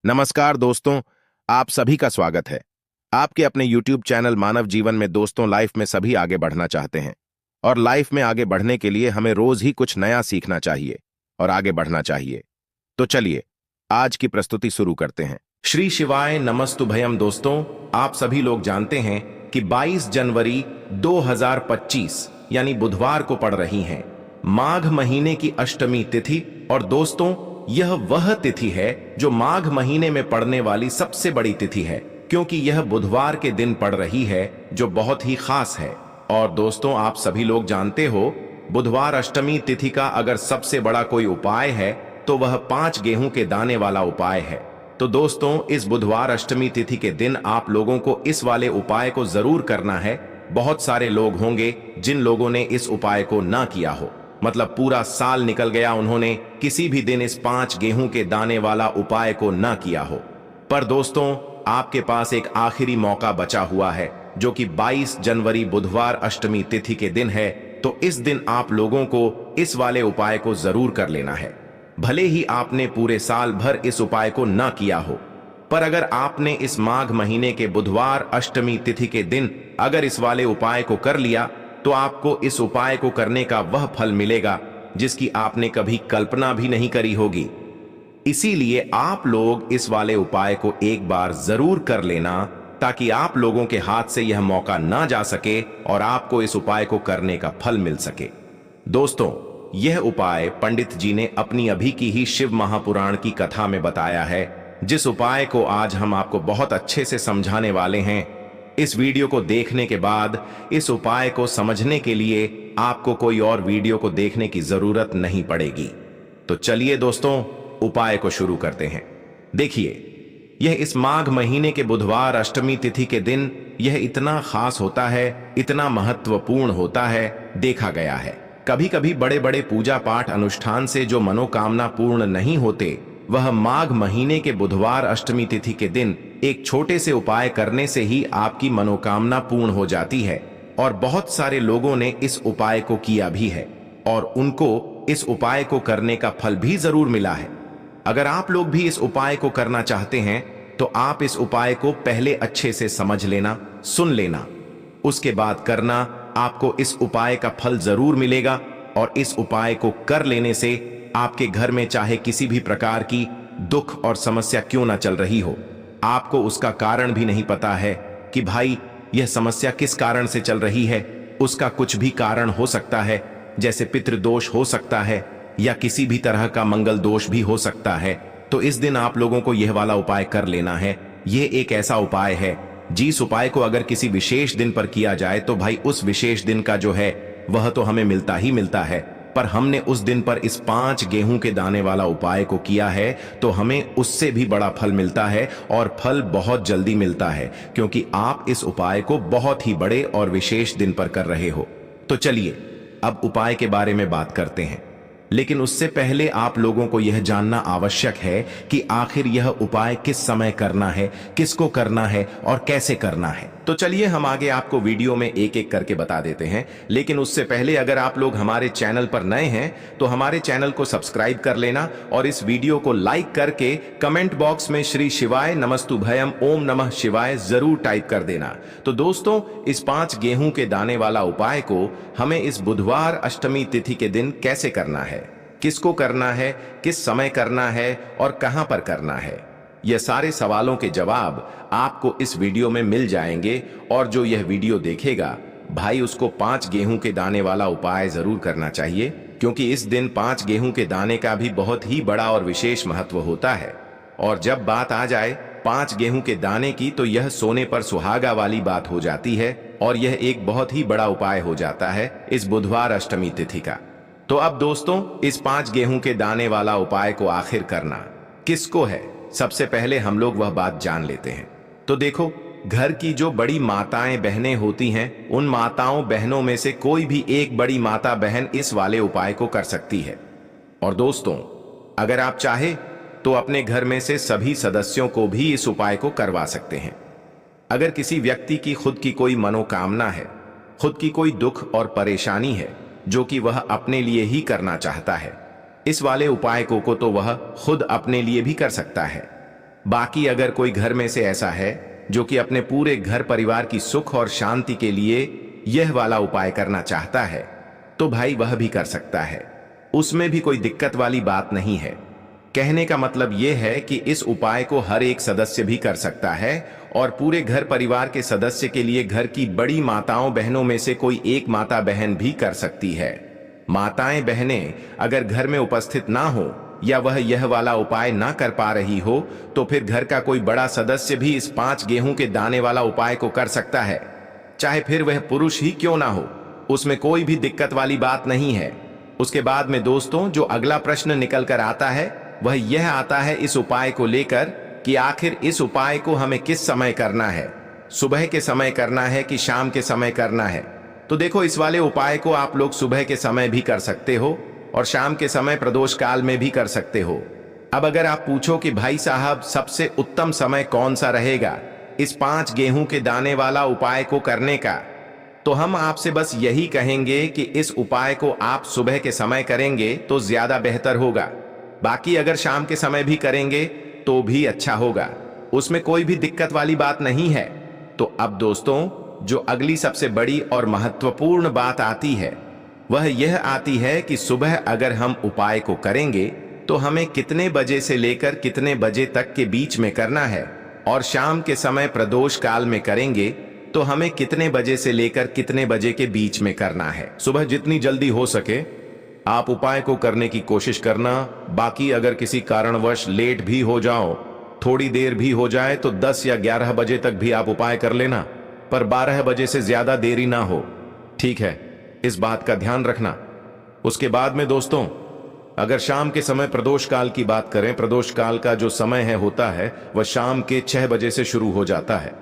नमस्कार दोस्तों, आप सभी का स्वागत है। आपके अपने YouTube चैनल मानव जीवन में दोस्तों लाइफ में सभी आगे बढ़ना चाहते हैं और लाइफ में आगे बढ़ने के लिए हमें रोज ही कुछ नया सीखना चाहिए और आगे बढ़ना चाहिए। तो चलिए आज की प्रस्तुति शुरू करते हैं। श्री शिवाय नमस्तुभयम। दोस्तों, आप सभी लोग जानते हैं कि 22 जनवरी 2025 यानी बुधवार को पड़ रही है माघ महीने की अष्टमी तिथि। और दोस्तों, यह वह तिथि है जो माघ महीने में पड़ने वाली सबसे बड़ी तिथि है, क्योंकि यह बुधवार के दिन पड़ रही है जो बहुत ही खास है। और दोस्तों, आप सभी लोग जानते हो बुधवार अष्टमी तिथि का अगर सबसे बड़ा कोई उपाय है तो वह 5 गेहूं के दाने वाला उपाय है। तो दोस्तों, इस बुधवार अष्टमी तिथि के दिन आप लोगों को इस वाले उपाय को जरूर करना है। बहुत सारे लोग होंगे जिन लोगों ने इस उपाय को ना किया हो, मतलब पूरा साल निकल गया, उन्होंने किसी भी दिन इस 5 गेहूं के दाने वाला उपाय को ना किया हो। पर दोस्तों, आपके पास एक आखिरी मौका बचा हुआ है जो कि 22 जनवरी बुधवार अष्टमी तिथि के दिन है। तो इस दिन आप लोगों को इस वाले उपाय को जरूर कर लेना है। भले ही आपने पूरे साल भर इस उपाय को ना किया हो, पर अगर आपने इस माघ महीने के बुधवार अष्टमी तिथि के दिन अगर इस वाले उपाय को कर लिया तो आपको इस उपाय को करने का वह फल मिलेगा जिसकी आपने कभी कल्पना भी नहीं करी होगी। इसीलिए आप लोग इस वाले उपाय को एक बार जरूर कर लेना, ताकि आप लोगों के हाथ से यह मौका ना जा सके और आपको इस उपाय को करने का फल मिल सके। दोस्तों, यह उपाय पंडित जी ने अपनी अभी की ही शिव महापुराण की कथा में बताया है, जिस उपाय को आज हम आपको बहुत अच्छे से समझाने वाले हैं। इस वीडियो को देखने के बाद इस उपाय को समझने के लिए आपको कोई और वीडियो को देखने की जरूरत नहीं पड़ेगी। तो चलिए दोस्तों, उपाय को शुरू करते हैं। देखिए, यह इस माघ महीने के बुधवार अष्टमी तिथि के दिन यह इतना खास होता है, इतना महत्वपूर्ण होता है। देखा गया है कभी कभी बड़े बड़े पूजा पाठ अनुष्ठान से जो मनोकामना पूर्ण नहीं होते, वह माघ महीने के बुधवार अष्टमी तिथि के दिन एक छोटे से उपाय करने से ही आपकी मनोकामना पूर्ण हो जाती है। और बहुत सारे लोगों ने इस उपाय को किया भी है और उनको इस उपाय को करने का फल भी जरूर मिला है। अगर आप लोग भी इस उपाय को करना चाहते हैं तो आप इस उपाय को पहले अच्छे से समझ लेना, सुन लेना, उसके बाद करना। आपको इस उपाय का फल जरूर मिलेगा और इस उपाय को कर लेने से आपके घर में चाहे किसी भी प्रकार की दुख और समस्या क्यों ना चल रही हो, आपको उसका कारण भी नहीं पता है कि भाई यह समस्या किस कारण से चल रही है, उसका कुछ भी कारण हो सकता है, जैसे पितृदोष हो सकता है या किसी भी तरह का मंगल दोष भी हो सकता है। तो इस दिन आप लोगों को यह वाला उपाय कर लेना है। यह एक ऐसा उपाय है जिस उपाय को अगर किसी विशेष दिन पर किया जाए तो भाई उस विशेष दिन का जो है वह तो हमें मिलता ही मिलता है। पर हमने उस दिन पर इस 5 गेहूं के दाने वाला उपाय को किया है तो हमें उससे भी बड़ा फल मिलता है, और फल बहुत जल्दी मिलता है, क्योंकि आप इस उपाय को बहुत ही बड़े और विशेष दिन पर कर रहे हो। तो चलिए अब उपाय के बारे में बात करते हैं, लेकिन उससे पहले आप लोगों को यह जानना आवश्यक है कि आखिर यह उपाय किस समय करना है, किसको करना है और कैसे करना है। तो चलिए हम आगे आपको वीडियो में एक एक करके बता देते हैं। लेकिन उससे पहले अगर आप लोग हमारे चैनल पर नए हैं तो हमारे चैनल को सब्सक्राइब कर लेना और इस वीडियो को लाइक करके कमेंट बॉक्स में श्री शिवाय नमस्तुभयम ओम नमः शिवाय जरूर टाइप कर देना। तो दोस्तों, इस 5 गेहूं के दाने वाला उपाय को हमें इस बुधवार अष्टमी तिथि के दिन कैसे करना है, किसको करना है, किस समय करना है और कहां पर करना है, यह सारे सवालों के जवाब आपको इस वीडियो में मिल जाएंगे। और जो यह वीडियो देखेगा भाई, उसको 5 गेहूं के दाने वाला उपाय जरूर करना चाहिए, क्योंकि इस दिन 5 गेहूं के दाने का भी बहुत ही बड़ा और विशेष महत्व होता है। और जब बात आ जाए 5 गेहूं के दाने की तो यह सोने पर सुहागा वाली बात हो जाती है और यह एक बहुत ही बड़ा उपाय हो जाता है इस बुधवार अष्टमी तिथि का। तो अब दोस्तों, इस 5 गेहूं के दाने वाला उपाय को आखिर करना किसको है, सबसे पहले हम लोग वह बात जान लेते हैं। तो देखो, घर की जो बड़ी माताएं बहनें होती हैं, उन माताओं बहनों में से कोई भी एक बड़ी माता बहन इस वाले उपाय को कर सकती है। और दोस्तों, अगर आप चाहे तो अपने घर में से सभी सदस्यों को भी इस उपाय को करवा सकते हैं। अगर किसी व्यक्ति की खुद की कोई मनोकामना है, खुद की कोई दुख और परेशानी है जो कि वह अपने लिए ही करना चाहता है, इस वाले उपाय को तो वह खुद अपने लिए भी कर सकता है। बाकी अगर कोई घर में से ऐसा है जो कि अपने पूरे घर परिवार की सुख और शांति के लिए यह वाला उपाय करना चाहता है, तो भाई वह भी कर सकता है। उसमें भी कोई दिक्कत वाली बात नहीं है। कहने का मतलब यह है कि इस उपाय को हर एक सदस्य भी कर सकता है और पूरे घर परिवार के सदस्य के लिए घर की बड़ी माताओं बहनों में से कोई एक माता बहन भी कर सकती है। माताएं बहनें अगर घर में उपस्थित ना हो या वह यह वाला उपाय ना कर पा रही हो, तो फिर घर का कोई बड़ा सदस्य भी इस 5 गेहूं के दाने वाला उपाय को कर सकता है, चाहे फिर वह पुरुष ही क्यों ना हो। उसमें कोई भी दिक्कत वाली बात नहीं है। उसके बाद में दोस्तों जो अगला प्रश्न निकल कर आता है वह यह आता है इस उपाय को लेकर कि आखिर इस उपाय को हमें किस समय करना है, सुबह के समय करना है कि शाम के समय करना है। तो देखो, इस वाले उपाय को आप लोग सुबह के समय भी कर सकते हो और शाम के समय प्रदोष काल में भी कर सकते हो। अब अगर आप पूछो कि भाई साहब सबसे उत्तम समय कौन सा रहेगा इस 5 गेहूं के दाने वाला उपाय को करने का, तो हम आपसे बस यही कहेंगे कि इस उपाय को आप सुबह के समय करेंगे तो ज्यादा बेहतर होगा। बाकी अगर शाम के समय भी करेंगे तो भी अच्छा होगा, उसमें कोई भी दिक्कत वाली बात नहीं है। तो अब दोस्तों जो अगली सबसे बड़ी और महत्वपूर्ण बात आती है वह यह आती है कि सुबह अगर हम उपाय को करेंगे तो हमें कितने बजे से लेकर कितने बजे तक के बीच में करना है, और शाम के समय प्रदोष काल में करेंगे तो हमें कितने बजे से लेकर कितने बजे के बीच में करना है। सुबह जितनी जल्दी हो सके आप उपाय को करने की कोशिश करना। बाकी अगर किसी कारणवश लेट भी हो जाओ, थोड़ी देर भी हो जाए, तो 10 या 11 बजे तक भी आप उपाय कर लेना, पर 12 बजे से ज्यादा देरी ना हो, ठीक है? इस बात का ध्यान रखना। उसके बाद में दोस्तों अगर शाम के समय प्रदोष काल की बात करें, प्रदोष काल का जो समय है होता है वह शाम के 6 बजे से शुरू हो जाता है।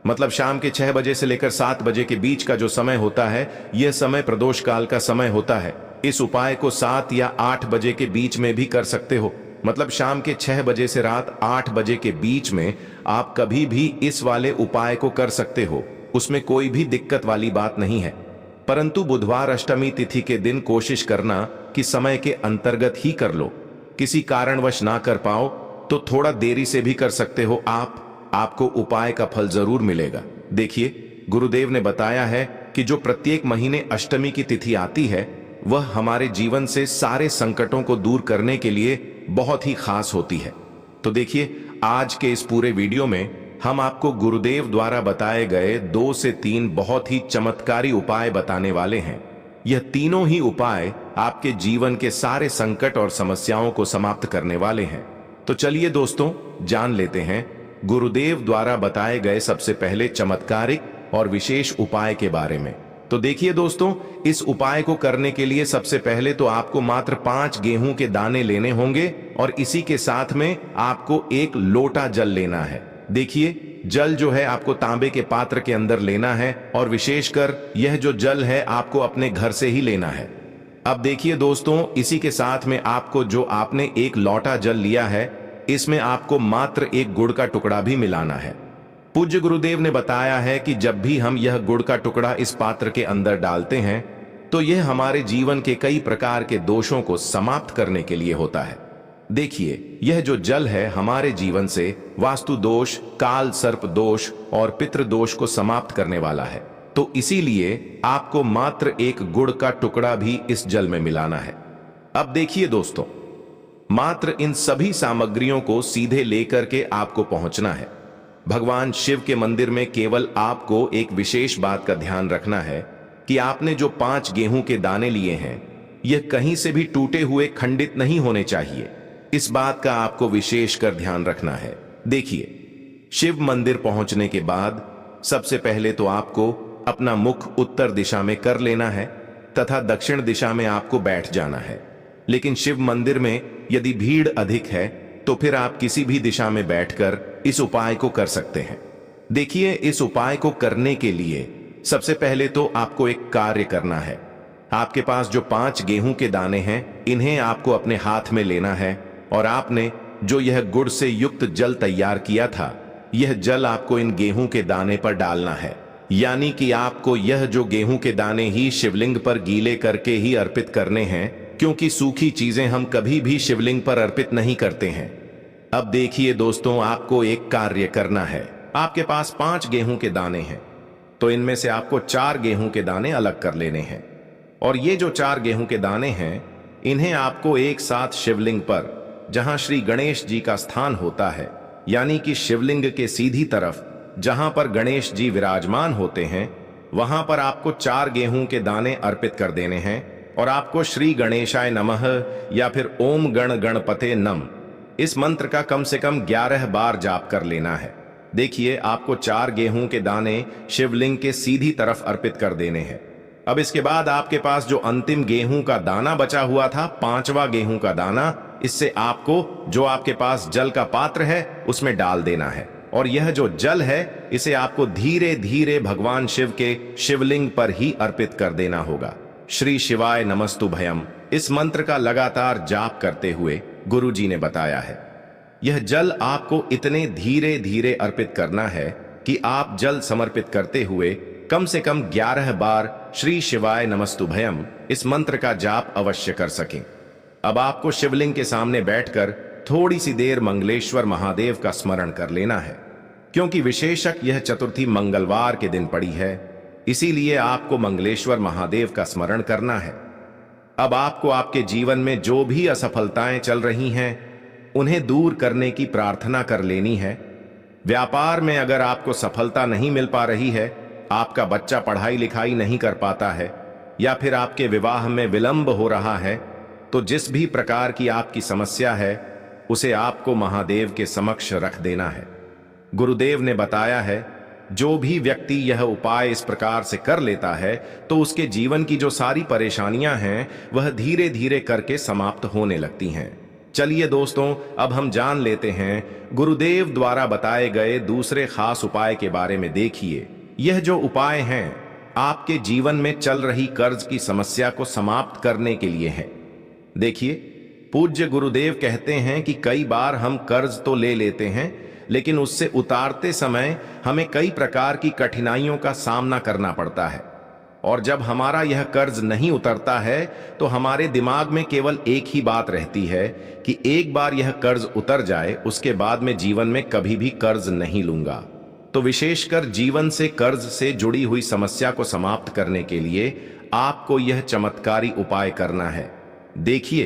मतलब शाम के 6 बजे से लेकर 7 बजे के बीच का जो समय होता है यह समय प्रदोष काल का समय होता है। इस उपाय को 7 या 8 बजे के बीच में भी कर सकते हो। मतलब शाम के 6 बजे से रात 8 बजे के बीच में आप कभी भी इस वाले उपाय को कर सकते हो, उसमें कोई भी दिक्कत वाली बात नहीं है। परंतु बुधवार अष्टमी तिथि के दिन कोशिश करना कि समय के अंतर्गत ही कर लो। किसी कारणवश ना कर पाओ तो थोड़ा देरी से भी कर सकते हो आपको उपाय का फल जरूर मिलेगा। देखिए, गुरुदेव ने बताया है कि जो प्रत्येक महीने अष्टमी की तिथि आती है वह हमारे जीवन से सारे संकटों को दूर करने के लिए बहुत ही खास होती है। तो देखिए, आज के इस पूरे वीडियो में हम आपको गुरुदेव द्वारा बताए गए 2 से 3 बहुत ही चमत्कारी उपाय बताने वाले हैं। यह तीनों ही उपाय आपके जीवन के सारे संकट और समस्याओं को समाप्त करने वाले हैं। तो चलिए दोस्तों, जान लेते हैं गुरुदेव द्वारा बताए गए सबसे पहले चमत्कारिक और विशेष उपाय के बारे में। तो देखिए दोस्तों, इस उपाय को करने के लिए सबसे पहले तो आपको मात्र 5 गेहूं के दाने लेने होंगे और इसी के साथ में आपको 1 लोटा जल लेना है। देखिए, जल जो है आपको तांबे के पात्र के अंदर लेना है और विशेषकर यह जो जल है आपको अपने घर से ही लेना है। अब देखिए दोस्तों, इसी के साथ में आपको जो आपने 1 लोटा जल लिया है इसमें आपको मात्र 1 गुड़ का टुकड़ा भी मिलाना है। पूज्य गुरुदेव ने बताया है कि जब भी हम यह गुड़ का टुकड़ा इस पात्र के अंदर डालते हैं तो यह हमारे जीवन के कई प्रकार के दोषों को समाप्त करने के लिए होता है। देखिए, यह जो जल है हमारे जीवन से वास्तु दोष, काल सर्प दोष और पितृ दोष को समाप्त करने वाला है। तो इसीलिए आपको मात्र 1 गुड़ का टुकड़ा भी इस जल में मिलाना है। अब देखिए दोस्तों, मात्र इन सभी सामग्रियों को सीधे लेकर के आपको पहुंचना है। भगवान शिव के मंदिर में केवल आपको एक विशेष बात का ध्यान रखना है कि आपने जो 5 गेहूं के दाने लिए हैं यह कहीं से भी टूटे हुए खंडित नहीं होने चाहिए। इस बात का आपको विशेष कर ध्यान रखना है। देखिए, शिव मंदिर पहुंचने के बाद सबसे पहले तो आपको अपना मुख उत्तर दिशा में कर लेना है तथा दक्षिण दिशा में आपको बैठ जाना है। लेकिन शिव मंदिर में यदि भीड़ अधिक है तो फिर आप किसी भी दिशा में बैठकर इस उपाय को कर सकते हैं। देखिए, इस उपाय को करने के लिए सबसे पहले तो आपको एक कार्य करना है। आपके पास जो 5 गेहूं के दाने हैं इन्हें आपको अपने हाथ में लेना है और आपने जो यह गुड़ से युक्त जल तैयार किया था यह जल आपको इन गेहूं के दाने पर डालना है। यानी कि आपको यह जो गेहूं के दाने ही शिवलिंग पर गीले करके ही अर्पित करने हैं, क्योंकि सूखी चीजें हम कभी भी शिवलिंग पर अर्पित नहीं करते हैं। अब देखिए दोस्तों, आपको एक कार्य करना है। आपके पास 5 गेहूं के दाने हैं, तो इनमें से आपको 4 गेहूं के दाने अलग कर लेने हैं। और ये जो 4 गेहूं के दाने हैं, इन्हें आपको एक साथ शिवलिंग पर, जहां श्री गणेश जी का स्थान होता है, यानी कि शिवलिंग के सीधी तरफ जहां पर गणेश जी विराजमान होते हैं, वहां पर आपको 4 गेहूं के दाने अर्पित कर देने हैं। और आपको श्री गणेशाय नमः या फिर ओम गण गणपते नम इस मंत्र का कम से कम 11 बार जाप कर लेना है। देखिए, आपको 4 गेहूं के दाने शिवलिंग के सीधी तरफ अर्पित कर देने हैं। अब इसके बाद आपके पास जो अंतिम गेहूं का दाना बचा हुआ था, 5वां गेहूं का दाना, इससे आपको जो आपके पास जल का पात्र है उसमें डाल देना है। और यह जो जल है, इसे आपको धीरे धीरे भगवान शिव के शिवलिंग पर ही अर्पित कर देना होगा। श्री शिवाय नमस्तुभयम इस मंत्र का लगातार जाप करते हुए गुरु जी ने बताया है। यह जल आपको इतने धीरे धीरे अर्पित करना है कि आप जल समर्पित करते हुए कम से कम 11 बार श्री शिवाय नमस्तुभयम इस मंत्र का जाप अवश्य कर सकें। अब आपको शिवलिंग के सामने बैठकर थोड़ी सी देर मंगलेश्वर महादेव का स्मरण कर लेना है। क्योंकि विशेषक यह चतुर्थी मंगलवार के दिन पड़ी है, इसीलिए आपको मंगलेश्वर महादेव का स्मरण करना है। अब आपको आपके जीवन में जो भी असफलताएं चल रही हैं, उन्हें दूर करने की प्रार्थना कर लेनी है। व्यापार में अगर आपको सफलता नहीं मिल पा रही है, आपका बच्चा पढ़ाई लिखाई नहीं कर पाता है, या फिर आपके विवाह में विलंब हो रहा है, तो जिस भी प्रकार की आपकी समस्या है, उसे आपको महादेव के समक्ष रख देना है। गुरुदेव ने बताया है, जो भी व्यक्ति यह उपाय इस प्रकार से कर लेता है, तो उसके जीवन की जो सारी परेशानियां हैं, वह धीरे धीरे करके समाप्त होने लगती हैं। चलिए दोस्तों, अब हम जान लेते हैं गुरुदेव द्वारा बताए गए दूसरे खास उपाय के बारे में। देखिए, यह जो उपाय हैं, आपके जीवन में चल रही कर्ज की समस्या को समाप्त करने के लिए है। देखिए, पूज्य गुरुदेव कहते हैं कि कई बार हम कर्ज तो ले लेते हैं, लेकिन उससे उतारते समय हमें कई प्रकार की कठिनाइयों का सामना करना पड़ता है। और जब हमारा यह कर्ज नहीं उतरता है, तो हमारे दिमाग में केवल एक ही बात रहती है कि एक बार यह कर्ज उतर जाए, उसके बाद में जीवन में कभी भी कर्ज नहीं लूंगा। तो विशेषकर जीवन से कर्ज से जुड़ी हुई समस्या को समाप्त करने के लिए आपको यह चमत्कारी उपाय करना है। देखिए,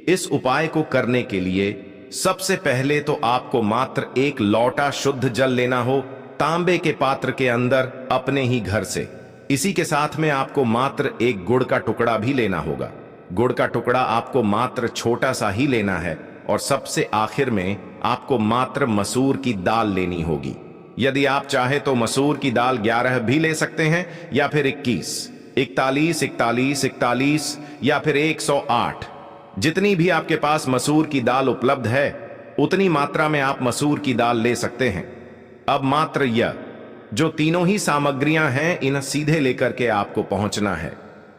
इस उपाय को करने के लिए सबसे पहले तो आपको मात्र 1 लोटा शुद्ध जल लेना हो, तांबे के पात्र के अंदर, अपने ही घर से। इसी के साथ में आपको मात्र 1 गुड़ का टुकड़ा भी लेना होगा। गुड़ का टुकड़ा आपको मात्र छोटा सा ही लेना है। और सबसे आखिर में आपको मात्र मसूर की दाल लेनी होगी। यदि आप चाहे तो मसूर की दाल 11 भी ले सकते हैं, या फिर 21, 41, 41, 41 या फिर 108। जितनी भी आपके पास मसूर की दाल उपलब्ध है, उतनी मात्रा में आप मसूर की दाल ले सकते हैं। अब मात्र यह जो तीनों ही सामग्रियां हैं, इन्हें सीधे लेकर के आपको पहुंचना है।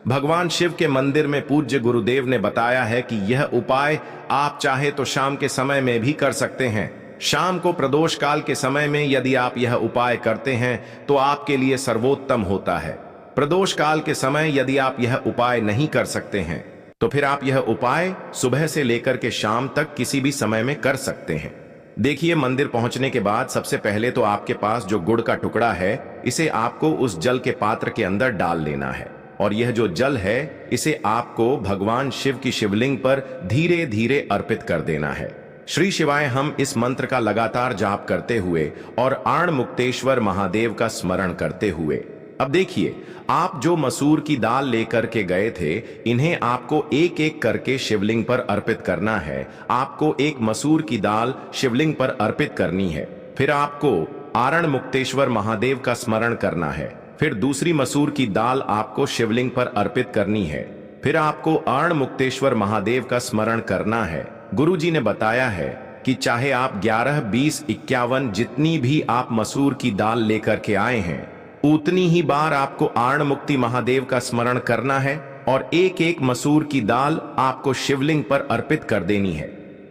भगवान शिव के मंदिर में पूज्य गुरुदेव ने बताया है कि यह उपाय आप चाहे तो शाम के समय में भी कर सकते हैं। शाम को प्रदोष काल के समय में यदि आप यह उपाय करते हैं, तो आपके लिए सर्वोत्तम होता है। प्रदोष काल के समय यदि आप यह उपाय नहीं कर सकते हैं, तो फिर आप यह उपाय सुबह से लेकर के शाम तक किसी भी समय में कर सकते हैं। देखिए, मंदिर पहुंचने के बाद सबसे पहले तो आपके पास जो गुड़ का टुकड़ा है, इसे आपको उस जल के पात्र के अंदर डाल लेना है। और यह जो जल है, इसे आपको भगवान शिव की शिवलिंग पर धीरे धीरे अर्पित कर देना है। श्री शिवाय हम इस मंत्र का लगातार जाप करते हुए और आण मुक्तेश्वर महादेव का स्मरण करते हुए। अब देखिए, आप जो मसूर की दाल लेकर के गए थे, इन्हें आपको एक एक करके शिवलिंग पर अर्पित करना है। आपको एक मसूर की दाल शिवलिंग पर अर्पित करनी है। फिर आपको आरण मुक्तेश्वर महादेव का स्मरण करना है। फिर दूसरी मसूर की दाल आपको शिवलिंग पर अर्पित करनी है। फिर आपको आरण मुक्तेश्वर महादेव का स्मरण करना है। गुरुजी ने बताया है कि चाहे आप 11, 20, 51 जितनी भी आप मसूर की दाल लेकर के आए हैं, उतनी ही बार आपको आण मुक्ति महादेव का स्मरण करना है और एक एक मसूर की दाल आपको शिवलिंग पर अर्पित कर देनी है।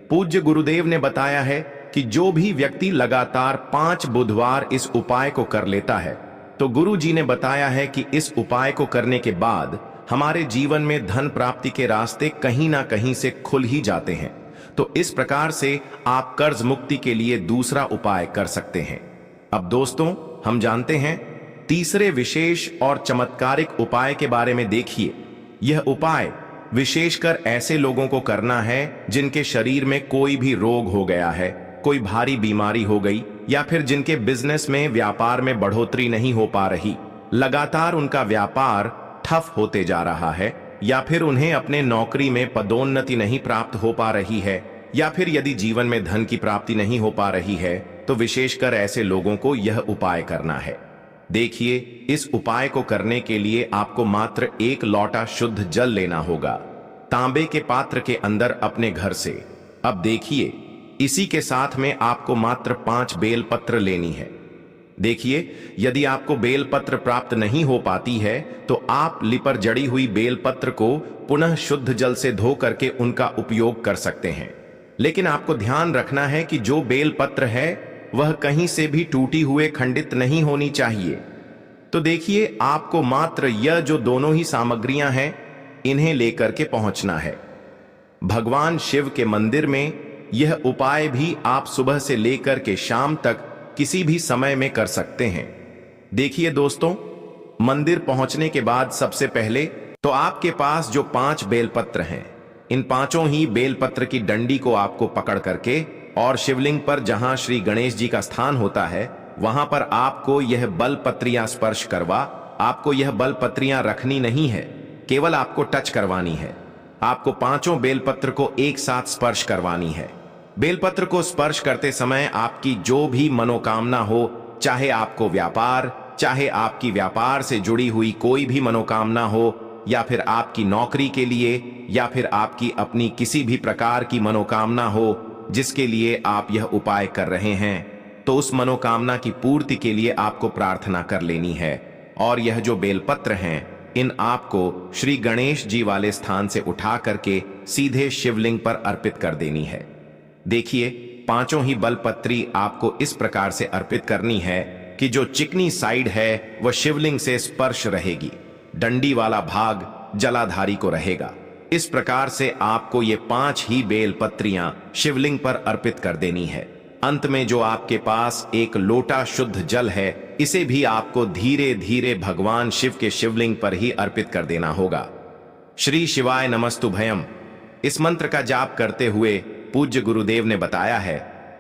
पूज्य गुरुदेव ने बताया है कि जो भी व्यक्ति लगातार 5 बुधवार इस उपाय को कर लेता है, तो गुरु जी ने बताया है कि इस उपाय को करने के बाद हमारे जीवन में धन प्राप्ति के रास्ते कहीं ना कहीं से खुल ही जाते हैं। तो इस प्रकार से आप कर्ज मुक्ति के लिए दूसरा उपाय कर सकते हैं। अब दोस्तों, हम जानते हैं तीसरे विशेष और चमत्कारिक उपाय के बारे में। देखिए, यह उपाय विशेषकर ऐसे लोगों को करना है जिनके शरीर में कोई भी रोग हो गया है, कोई भारी बीमारी हो गई, या फिर जिनके बिजनेस में व्यापार में बढ़ोतरी नहीं हो पा रही, लगातार उनका व्यापार ठप होते जा रहा है, या फिर उन्हें अपने नौकरी में पदोन्नति नहीं प्राप्त हो पा रही है, या फिर यदि जीवन में धन की प्राप्ति नहीं हो पा रही है, तो विशेषकर ऐसे लोगों को यह उपाय करना है। देखिए, इस उपाय को करने के लिए आपको मात्र 1 लोटा शुद्ध जल लेना होगा, तांबे के पात्र के अंदर अपने घर से। अब देखिए, इसी के साथ में आपको मात्र 5 बेलपत्र लेनी है। देखिए, यदि आपको बेलपत्र प्राप्त नहीं हो पाती है तो आप लिपर जड़ी हुई बेलपत्र को पुनः शुद्ध जल से धो करके उनका उपयोग कर सकते हैं। लेकिन आपको ध्यान रखना है कि जो बेलपत्र है वह कहीं से भी टूटी हुए खंडित नहीं होनी चाहिए। तो देखिए, आपको मात्र यह जो दोनों ही सामग्रियां हैं इन्हें लेकर के पहुंचना है। भगवान शिव के मंदिर में यह उपाय भी आप सुबह से लेकर के शाम तक किसी भी समय में कर सकते हैं। देखिए दोस्तों, मंदिर पहुंचने के बाद सबसे पहले तो आपके पास जो 5 बेलपत्र हैं, इन 5 ही बेलपत्र की डंडी को आपको पकड़ करके और शिवलिंग पर जहां श्री गणेश जी का स्थान होता है वहां पर आपको यह बलपत्रियां स्पर्श करवा, आपको यह बलपत्रियां रखनी नहीं है, केवल आपको टच करवानी है। आपको 5 बेलपत्र को एक साथ स्पर्श करवानी है। बेलपत्र को स्पर्श करते समय आपकी जो भी मनोकामना हो, चाहे आपको व्यापार, चाहे आपकी व्यापार से जुड़ी हुई कोई भी मनोकामना हो, या फिर आपकी नौकरी के लिए, या फिर आपकी अपनी किसी भी प्रकार की मनोकामना हो जिसके लिए आप यह उपाय कर रहे हैं, तो उस मनोकामना की पूर्ति के लिए आपको प्रार्थना कर लेनी है। और यह जो बेलपत्र हैं, इन आपको श्री गणेश जी वाले स्थान से उठा करके सीधे शिवलिंग पर अर्पित कर देनी है। देखिए, 5 ही बलपत्री आपको इस प्रकार से अर्पित करनी है कि जो चिकनी साइड है वह शिवलिंग से स्पर्श रहेगी, डंडी वाला भाग जलाधारी को रहेगा। इस प्रकार से आपको ये 5 ही बेलपत्रियां शिवलिंग पर अर्पित कर देनी है। अंत में जो आपके पास 1 लोटा शुद्ध जल है, इसे भी आपको धीरे धीरे भगवान शिव के शिवलिंग पर ही अर्पित कर देना होगा। श्री शिवाय नमस्तुभयम इस मंत्र का जाप करते हुए पूज्य गुरुदेव ने बताया है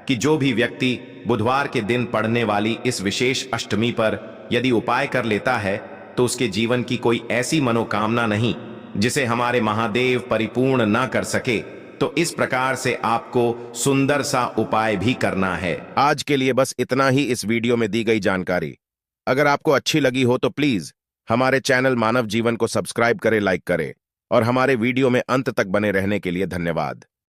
कि जो भी व्यक्ति बुधवार के दिन पड़ने वाली इस विशेष अष्टमी पर यदि उपाय कर लेता है तो उसके जीवन की कोई ऐसी मनोकामना नहीं जिसे हमारे महादेव परिपूर्ण ना कर सके। तो इस प्रकार से आपको सुंदर सा उपाय भी करना है। आज के लिए बस इतना ही इस वीडियो में दी गई जानकारी। अगर आपको अच्छी लगी हो तो प्लीज हमारे चैनल मानव जीवन को सब्सक्राइब करें, लाइक करें, और हमारे वीडियो में अंत तक बने रहने के लिए धन्यवाद।